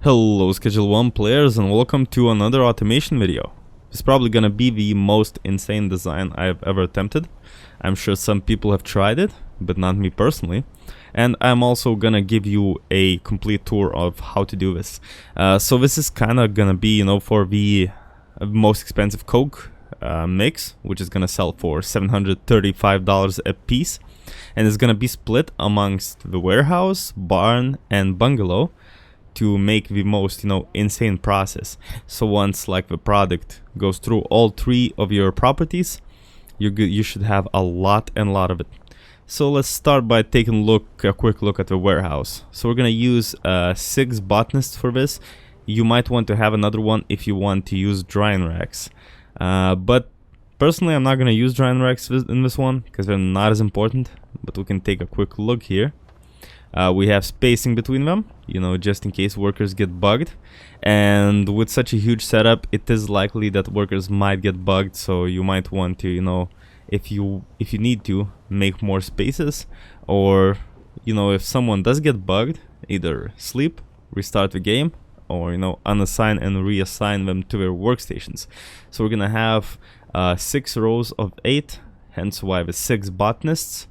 Hello Schedule 1 players and welcome to another automation video. It's probably gonna be the most insane design I've ever attempted. I'm sure some people have tried it, but not me personally. And I'm also gonna give you a complete tour of how to do this. So this is kinda gonna be, for the most expensive Coke mix, which is gonna sell for $735 a piece. And it's gonna be split amongst the warehouse, barn, and bungalow to make the most insane process. So once like the product goes through all three of your properties, you should have a lot of it. So let's start by taking a quick look at the warehouse. So we're gonna use 6 botanists for this. You might want to have another one if you want to use drying racks, but personally I'm not gonna use drying racks in this one because they're not as important. But we can take a quick look here. We have spacing between them, just in case workers get bugged. And with such a huge setup, it is likely that workers might get bugged. So you might want to, if you need to, make more spaces. Or, if someone does get bugged, either sleep, restart the game, or, unassign and reassign them to their workstations. So we're going to have 6 rows of 8, hence why the 6 botanists.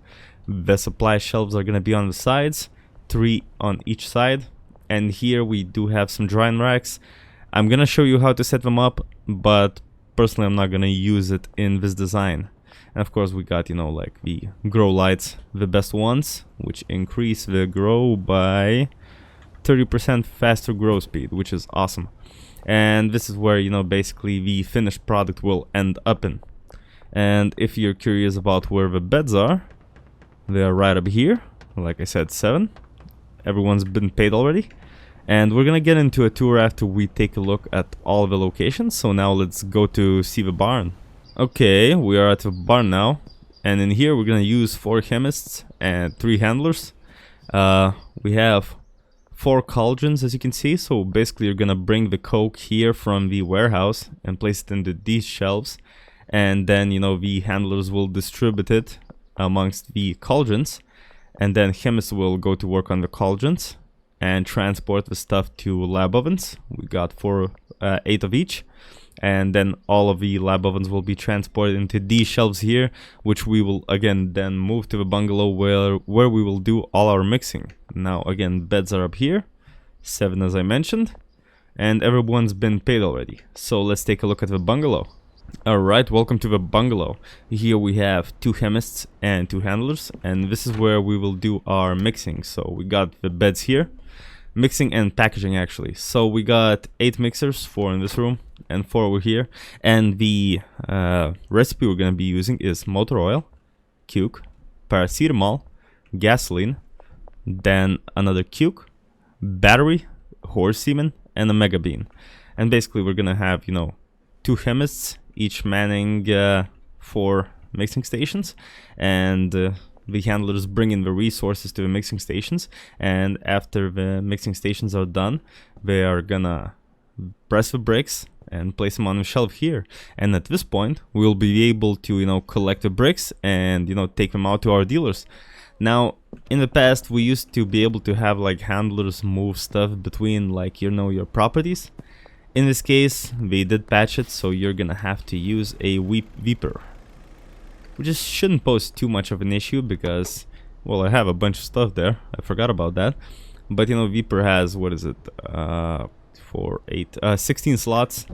The supply shelves are going to be on the sides, 3 on each side, and here we do have some drying racks. I'm going to show you how to set them up, but personally I'm not going to use it in this design. And of course we got, like the grow lights, the best ones, which increase the grow by 30% faster grow speed, which is awesome. And this is where, basically the finished product will end up in. And if you're curious about where the beds are, they are right up here. Like I said, 7. Everyone's been paid already. And we're gonna get into a tour after we take a look at all of the locations. So now let's go to see the barn. Okay, we are at the barn now. And in here we're gonna use 4 chemists and 3 handlers. We have 4 cauldrons, as you can see. So basically you're gonna bring the coke here from the warehouse and place it into these shelves. And then, the handlers will distribute it amongst the cauldrons, and then chemists will go to work on the cauldrons and transport the stuff to lab ovens. We got 8 of each, and then all of the lab ovens will be transported into these shelves here, which we will again then move to the bungalow where we will do all our mixing. Now again, beds are up here, 7 as I mentioned, and everyone's been paid already. So let's take a look at the bungalow. Alright, welcome to the bungalow. Here we have 2 chemists and 2 handlers, and this is where we will do our mixing. So we got the beds here, mixing and packaging actually. So we got 8 mixers, 4 in this room and 4 over here. And the recipe we're going to be using is motor oil, cuke, paracetamol, gasoline, then another cuke, battery, horse semen, and a mega bean. And basically we're going to have, 2 chemists, each manning 4 mixing stations, and the handlers bring in the resources to the mixing stations. And after the mixing stations are done, they are gonna press the bricks and place them on the shelf here. And at this point we'll be able to collect the bricks and take them out to our dealers. Now in the past we used to be able to have like handlers move stuff between like your properties. In this case, they did patch it, so you're gonna have to use a weeper, which just shouldn't pose too much of an issue because, well, I have a bunch of stuff there. I forgot about that. But weeper has, what is it, 16 slots,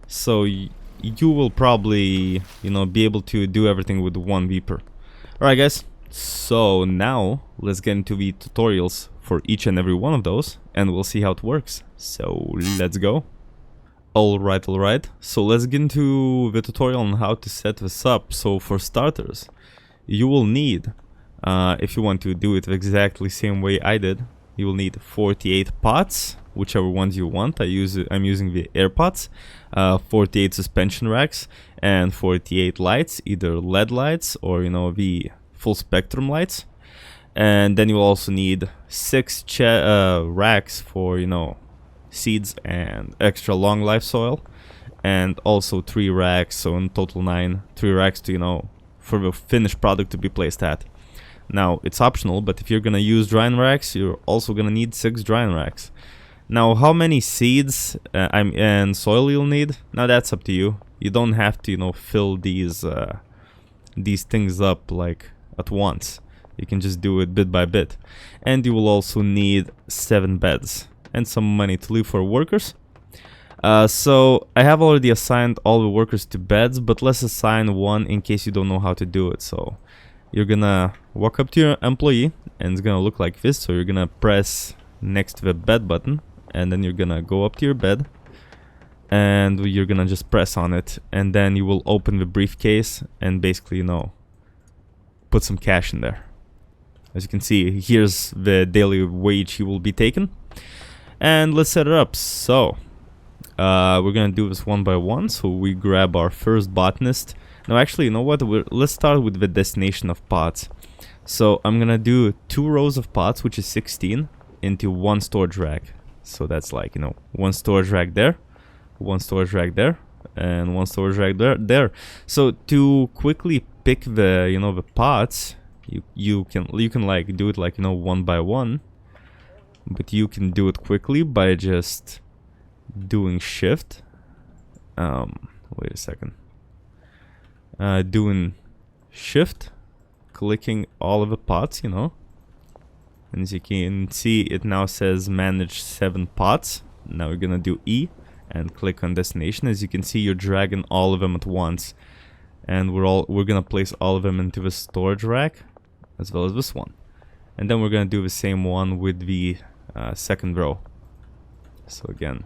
so you will probably be able to do everything with 1 weeper. Alright guys, so now let's get into the tutorials for each and every one of those, and we'll see how it works. So let's go. Alright, so let's get into the tutorial on how to set this up. So for starters, you will need, if you want to do it exactly same way I did, you will need 48 pots, whichever ones you want. I'm using the air pots, 48 suspension racks, and 48 lights, either LED lights or the full spectrum lights. And then you will also need 6 racks for seeds and extra long life soil, and also 3 racks, so in total 9, 3 racks to for the finished product to be placed at. Now it's optional, but if you're gonna use drying racks, you're also gonna need 6 drying racks. Now, how many seeds and soil you'll need? Now that's up to you. You don't have to, you know, fill these things up like at once. You can just do it bit by bit. And you will also need 7 beds and some money to leave for workers. So I have already assigned all the workers to beds, but let's assign one in case you don't know how to do it. So you're gonna walk up to your employee and it's gonna look like this. So you're gonna press next to the bed button, and then you're gonna go up to your bed and you're gonna just press on it, and then you will open the briefcase and basically, you know, put some cash in there. As you can see, here's the daily wage he will be taking. And let's set it up. So we're gonna do this one by one. So we grab our first botanist. Now actually, you know what, let's start with the destination of pots. So I'm gonna do 2 rows of pots, which is 16, into 1 storage rack. So that's like, you know, 1 storage rack there, 1 storage rack there, and 1 storage rack there. So to quickly pick the, you know, the pots, you can like do it like, you know, one by one, but you can do it quickly by just doing shift. Wait a second. Doing shift, clicking all of the pots, you know. And as you can see, it now says manage 7 pots. Now we're gonna do E and click on destination. As you can see, you're dragging all of them at once, and we're gonna place all of them into the storage rack, as well as this one. And then we're gonna do the same one with the second row. So again,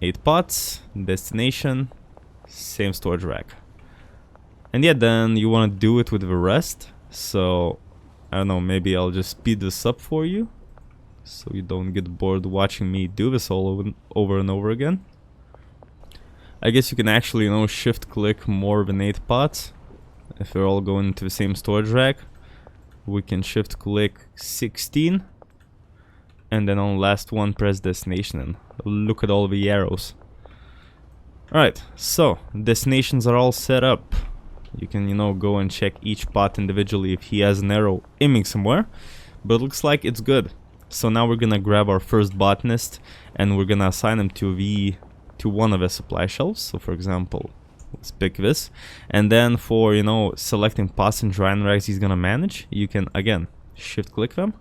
8 pots, destination, same storage rack. And yeah, then you want to do it with the rest. So I don't know, maybe I'll just speed this up for you so you don't get bored watching me do this all over and over again. I guess you can actually, you know, shift click more than 8 pots. If they're all going into the same storage rack, we can shift click 16, and then on the last one press destination and look at all the arrows. Alright, so destinations are all set up. You can, you know, go and check each pot individually if he has an arrow aiming somewhere, but it looks like it's good. So now we're gonna grab our first botanist and we're gonna assign him to one of the supply shelves. So for example, let's pick this, and then for, you know, selecting pots and drying racks he's gonna manage, you can again shift click them,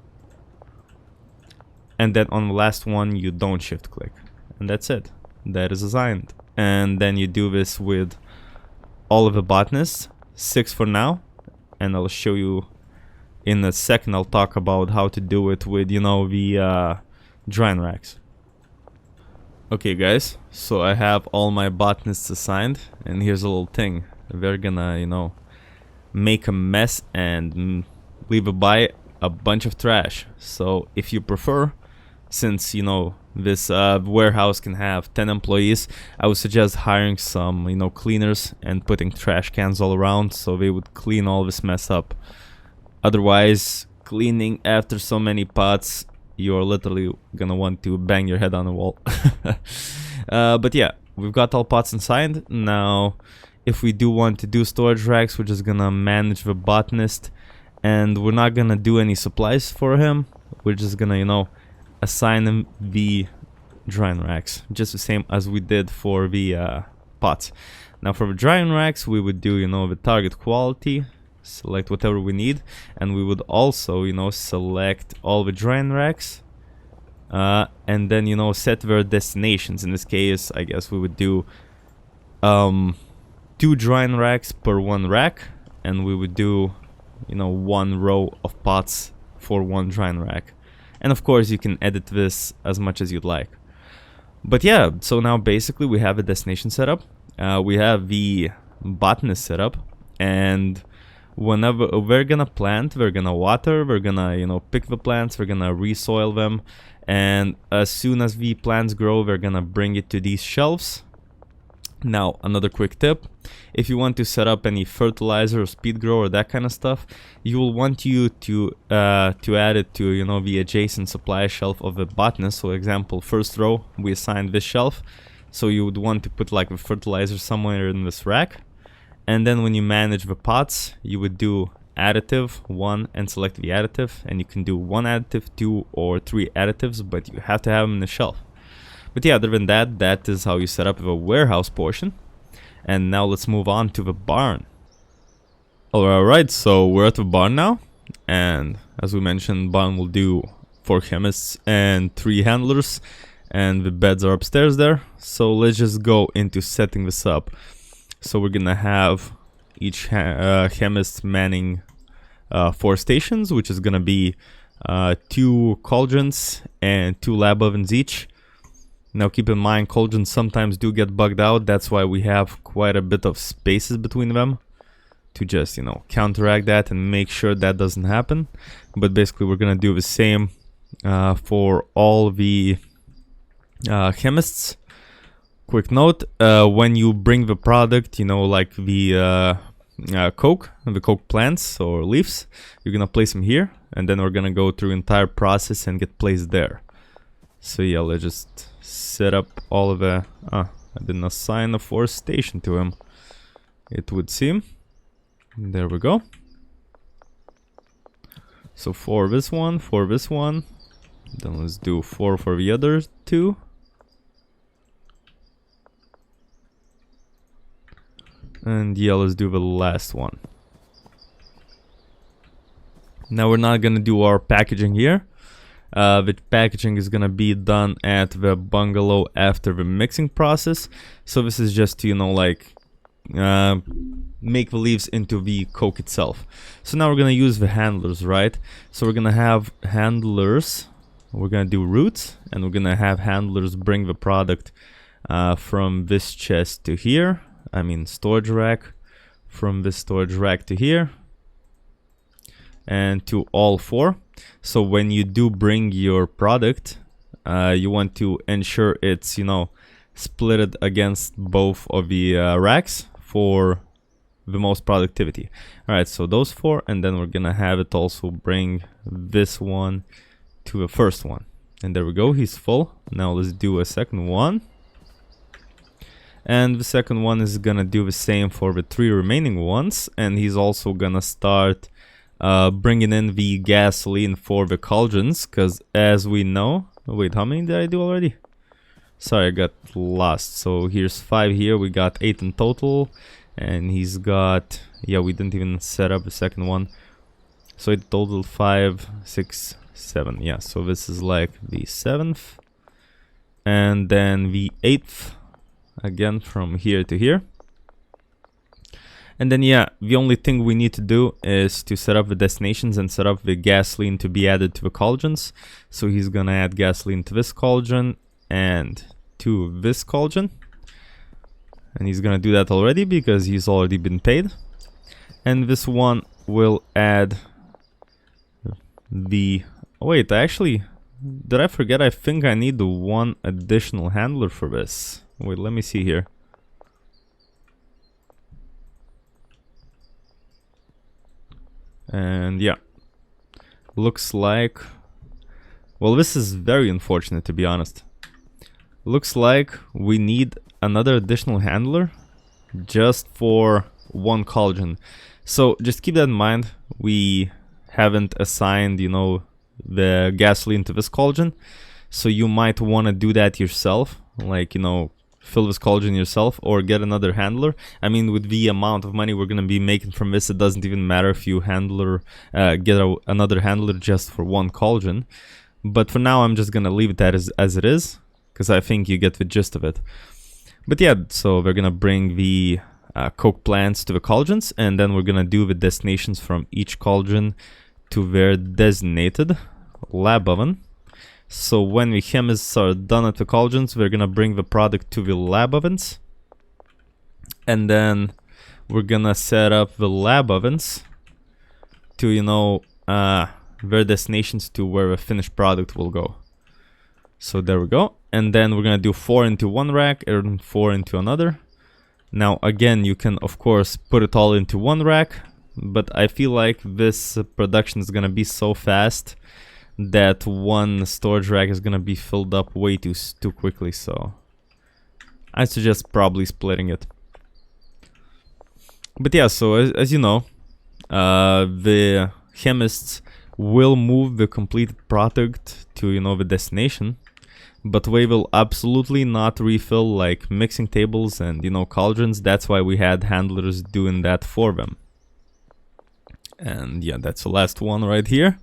and then on the last one you don't shift click, and that's it. That is assigned. And then you do this with all of the botanists, 6 for now, and I'll show you in a second. I'll talk about how to do it with, you know, the drying racks. Okay guys, so I have all my botanists assigned, and here's a little thing. We're gonna, you know, make a mess and leave by a bunch of trash. So if you prefer, since, you know, this warehouse can have 10 employees, I would suggest hiring some, you know, cleaners and putting trash cans all around so they would clean all this mess up. Otherwise, cleaning after so many pots, you're literally gonna want to bang your head on the wall. But yeah, we've got all pots inside. Now, if we do want to do storage racks, we're just gonna manage the botanist, and we're not gonna do any supplies for him. We're just gonna, you know, assign him the drying racks, just the same as we did for the pots. Now for the drying racks, we would do, you know, the target quality, select whatever we need, and we would also, you know, select all the drying racks, and then, you know, set their destinations. In this case, I guess we would do 2 drying racks per 1 rack, and we would do, you know, 1 row of pots for 1 drying rack. And of course you can edit this as much as you'd like. But yeah, so now basically we have a destination set up, we have the botanist set up, and whenever we're gonna plant, we're gonna water, we're gonna, you know, pick the plants, we're gonna resoil them, and as soon as the plants grow, we're gonna bring it to these shelves. Now, another quick tip: if you want to set up any fertilizer or speed grow or that kind of stuff, you will want you to add it to, you know, the adjacent supply shelf of the botanist. So example, first row, we assigned this shelf, so you would want to put like the fertilizer somewhere in this rack, and then when you manage the pots, you would do additive 1 and select the additive, and you can do 1 additive, 2 or 3 additives, but you have to have them in the shelf. But yeah, other than that, that is how you set up the warehouse portion. And now let's move on to the barn. Alright, so we're at the barn now, and as we mentioned, barn will do 4 chemists and 3 handlers, and the beds are upstairs there. So let's just go into setting this up. So we're gonna have each chemist manning 4 stations, which is gonna be 2 cauldrons and 2 lab ovens each. Now keep in mind, cauldrons sometimes do get bugged out. That's why we have quite a bit of spaces between them, to just, you know, counteract that and make sure that doesn't happen. But basically we're gonna do the same for all the chemists. Quick note, when you bring the product, you know, like the coke plants or leaves, you're gonna place them here, and then we're gonna go through entire process and get placed there. So yeah, let's just set up all of the I didn't assign a 4th station to him, it would seem. There we go. So 4 this one, 4 this one, then let's do 4 for the other 2. And yeah, let's do the last one. Now we're not gonna do our packaging here. The packaging is gonna be done at the bungalow after the mixing process. So this is just to, you know, like make the leaves into the coke itself. So now we're gonna use the handlers, right? So we're gonna have handlers. We're gonna do roots, and we're gonna have handlers bring the product from this chest to here. I mean storage rack, from this storage rack to here, and to all 4. So when you do bring your product, you want to ensure it's, you know, split against both of the racks for the most productivity. Alright, so those 4, and then we're gonna have it also bring this one to the first one. And there we go, he's full. Now let's do a second one. And the second one is gonna do the same for the 3 remaining ones, and he's also gonna start bringing in the gasoline for the cauldrons, because as we know, wait, how many did I do already? Sorry, I got lost. So here's 5 here, we got 8 in total, and he's got, yeah, we didn't even set up the second one, so in total 5, 6, 7. Yeah, so this is like the 7th, and then the 8th again from here to here. And then yeah, the only thing we need to do is to set up the destinations and set up the gasoline to be added to the cauldrons. So he's gonna add gasoline to this cauldron and to this cauldron, and he's gonna do that already because he's already been paid. And this one will add the, oh wait, actually, did I forget? I think I need the 1 additional handler for this. Wait, let me see here. And yeah, looks like, well, this is very unfortunate, to be honest. Looks like we need another additional handler just for 1 cauldron. So just keep that in mind. We haven't assigned, you know, the gasoline to this cauldron, so you might want to do that yourself, like, you know, fill this cauldron yourself or get another handler. I mean, with the amount of money we're gonna be making from this, it doesn't even matter if you get another handler just for 1 cauldron. But for now, I'm just gonna leave it that as it is, because I think you get the gist of it. But yeah, so we're gonna bring the coke plants to the cauldrons, and then we're gonna do the destinations from each cauldron to their designated lab oven. So when the chemists are done at the cauldrons, we're gonna bring the product to the lab ovens, and then we're gonna set up the lab ovens to, you know, their destinations to where the finished product will go. So there we go. And then we're gonna do 4 into 1 rack and 4 into another. Now again, you can of course put it all into 1 rack, but I feel like this production is gonna be so fast that 1 storage rack is gonna be filled up way too quickly, so I suggest probably splitting it. But yeah, so as you know, the chemists will move the completed product to, you know, the destination, but we will absolutely not refill like mixing tables and, you know, cauldrons. That's why we had handlers doing that for them. And yeah, that's the last one right here.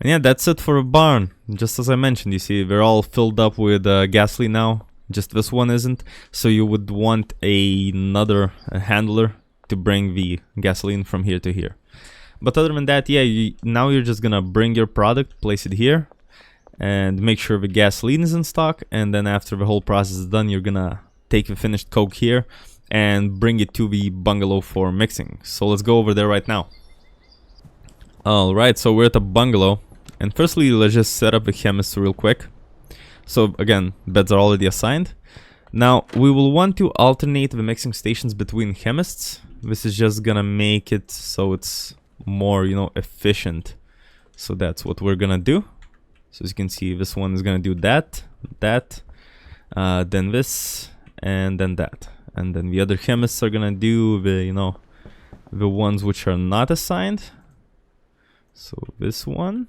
And yeah, that's it for a barn. Just as I mentioned, you see, they're all filled up with gasoline now. Just this one isn't. So you would want another handler to bring the gasoline from here to here. But other than that, yeah, now you're just gonna bring your product, place it here, and make sure the gasoline is in stock. And then after the whole process is done, you're gonna take the finished coke here and bring it to the bungalow for mixing. So let's go over there right now. Alright, so we're at the bungalow, and firstly let's just set up the chemists real quick. So again, beds are already assigned. Now we will want to alternate the mixing stations between chemists. This is just gonna make it so it's more, you know, efficient. So that's what we're gonna do. So as you can see, this one is gonna do that, then this, and then that. And then the other chemists are gonna do the, you know, the ones which are not assigned. So this one,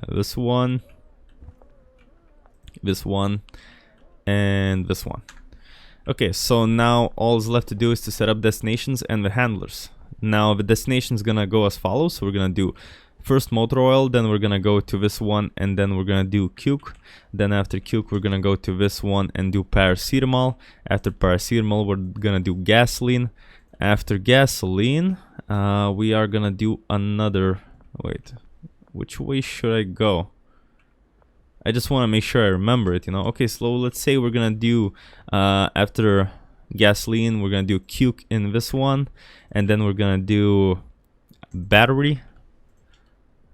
this one, this one, and this one. Okay, so now all is left to do is to set up destinations and the handlers. Now the destination is gonna go as follows. So we're gonna do first motor oil, then we're gonna go to this one, and then we're gonna do cuke. Then after cuke, we're gonna go to this one and do paracetamol. After paracetamol, we're gonna do gasoline. After gasoline, we are gonna do another, wait, which way should I go? I just want to make sure I remember it, you know. Okay, so let's say we're gonna do after gasoline, we're gonna do cuke in this one, and then we're gonna do battery,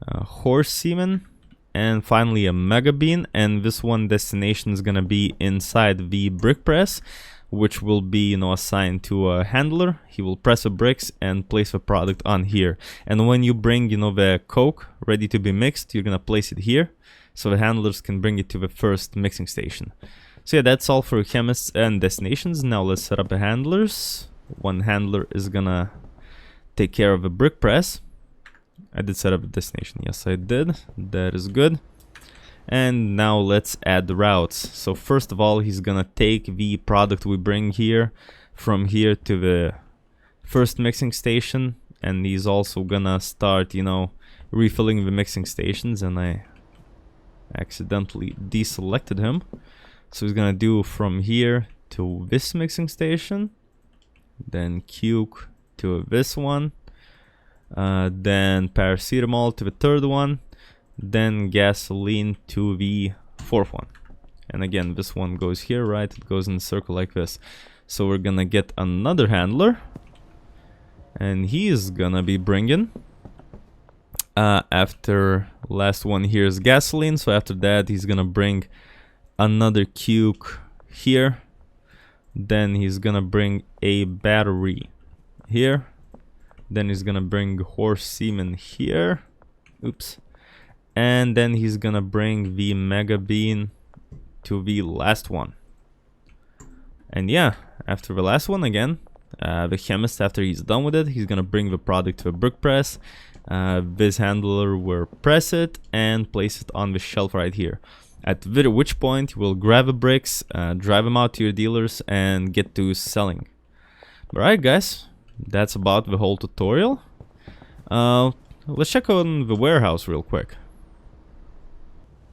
horse semen, and finally a mega bean. And this one destination is gonna be inside the brick press, which will be, you know, assigned to a handler. He will press the bricks and place the product on here. And when you bring, you know, the coke ready to be mixed, you're gonna place it here, so the handlers can bring it to the first mixing station. So yeah, that's all for chemists and destinations. Now let's set up the handlers. One handler is gonna take care of the brick press. I did set up a destination. Yes, I did. That is good. And now let's add the routes. So first of all, he's gonna take the product we bring here from here to the first mixing station, and he's also gonna start, you know, refilling the mixing stations. And I accidentally deselected him. So he's gonna do from here to this mixing station, then cuke to this one, then paracetamol to the third one, then gasoline to the fourth one. And again, this one goes here, right? It goes in a circle like this. So we're gonna get another handler, and he is gonna be bringing after last one here is gasoline. So after that, he's gonna bring another cuke here, then he's gonna bring a battery here, then he's gonna bring horse semen here, oops, and then he's gonna bring the mega bean to the last one. And yeah, after the last one again, the chemist, after he's done with it, he's gonna bring the product to a brick press. This handler will press it and place it on the shelf right here, at which point you will grab the bricks, drive them out to your dealers, and get to selling. Alright guys, that's about the whole tutorial. Let's check on the warehouse real quick.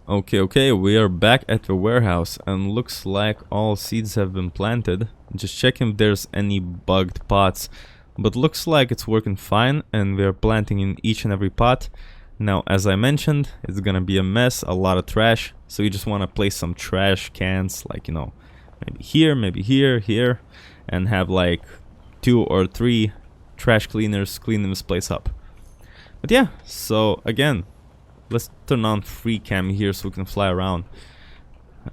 Okay, we are back at the warehouse, and looks like all seeds have been planted. Just checking if there's any bugged pots, but looks like it's working fine, and we're planting in each and every pot. Now, as I mentioned, it's gonna be a mess, a lot of trash, so you just want to place some trash cans, like, you know, maybe here, and have like 2 or 3 trash cleaners cleaning this place up. But yeah, so again, let's turn on free cam here so we can fly around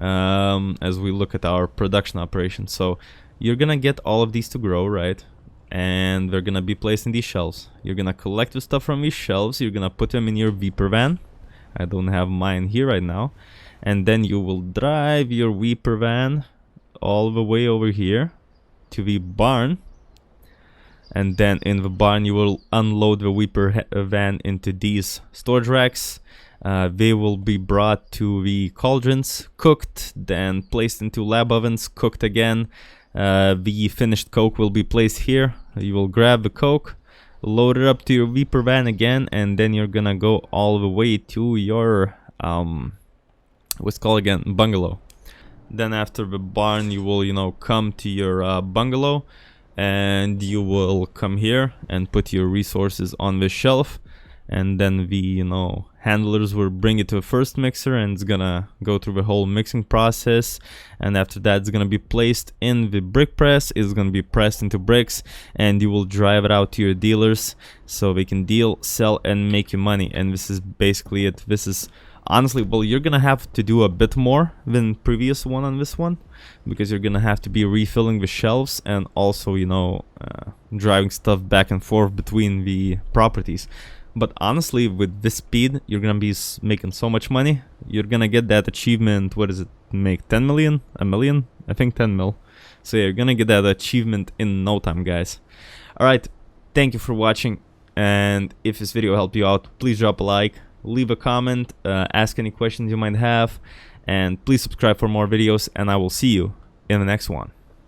as we look at our production operation. So you're gonna get all of these to grow, right? And they're gonna be placed in these shelves. You're gonna collect the stuff from these shelves, you're gonna put them in your Weeper van. I don't have mine here right now. And then you will drive your Weeper van all the way over here to the barn. and then in the barn you will unload the Weeper van into these storage racks. They will be brought to the cauldrons, cooked, then placed into lab ovens, cooked again. The finished coke will be placed here. You will grab the coke, load it up to your Weeper van again, and then you're gonna go all the way to your what's called again, bungalow. Then after the barn you will, you know, come to your bungalow, and you will come here and put your resources on the shelf, and then the, you know, handlers will bring it to a first mixer, and it's gonna go through the whole mixing process, and after that it's gonna be placed in the brick press. It's gonna be pressed into bricks, and you will drive it out to your dealers so they can deal, sell, and make you money. And this is basically it. This is honestly, well, you're gonna have to do a bit more than previous one on this one, because you're gonna have to be refilling the shelves and also, you know, driving stuff back and forth between the properties. But honestly, with this speed, you're gonna be making so much money. You're gonna get that achievement. What is it? Make 10 million? A million? I think 10 mil. So yeah, you're gonna get that achievement in no time, guys. Alright, thank you for watching. And if this video helped you out, please drop a like, leave a comment, ask any questions you might have, and please subscribe for more videos, and I will see you in the next one.